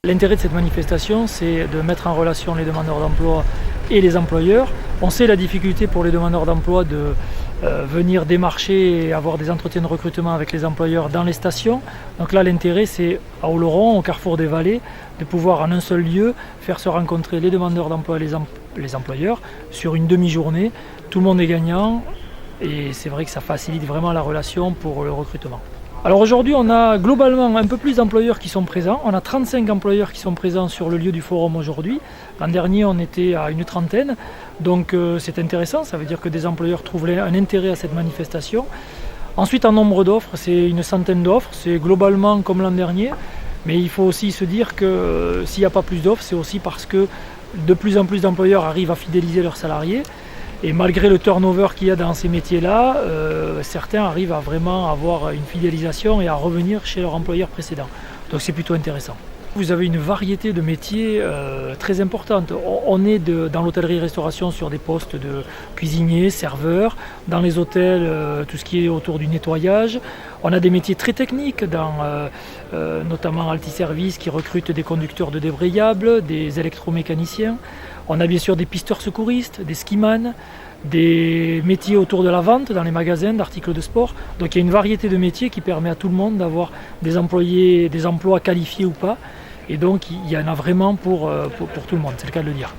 L'intérêt de cette manifestation, c'est de mettre en relation les demandeurs d'emploi et les employeurs. On sait la difficulté pour les demandeurs d'emploi de venir démarcher et avoir des entretiens de recrutement avec les employeurs dans les stations. Donc là, l'intérêt, c'est à Oloron, au carrefour des Vallées, de pouvoir en un seul lieu faire se rencontrer les demandeurs d'emploi et les employeurs sur une demi-journée. Tout le monde est gagnant et c'est vrai que ça facilite vraiment la relation pour le recrutement. Alors aujourd'hui, on a globalement un peu plus d'employeurs qui sont présents. On a 35 employeurs qui sont présents sur le lieu du forum aujourd'hui. L'an dernier, on était à une trentaine. Donc c'est intéressant, ça veut dire que des employeurs trouvent un intérêt à cette manifestation. Ensuite, en nombre d'offres, c'est une centaine d'offres. C'est globalement comme l'an dernier. Mais il faut aussi se dire que s'il n'y a pas plus d'offres, c'est aussi parce que de plus en plus d'employeurs arrivent à fidéliser leurs salariés. Et malgré le turnover qu'il y a dans ces métiers-là, certains arrivent à vraiment avoir une fidélisation et à revenir chez leur employeur précédent. Donc c'est plutôt intéressant. Vous avez une variété de métiers très importante. On est dans l'hôtellerie-restauration sur des postes de cuisiniers, serveurs. Dans les hôtels, tout ce qui est autour du nettoyage. On a des métiers très techniques, notamment Altiservice qui recrute des conducteurs de débrayables, des électromécaniciens. On a bien sûr des pisteurs secouristes, des skimans, des métiers autour de la vente dans les magasins d'articles de sport. Donc il y a une variété de métiers qui permet à tout le monde d'avoir des emplois qualifiés ou pas. Et donc il y en a vraiment pour tout le monde, c'est le cas de le dire.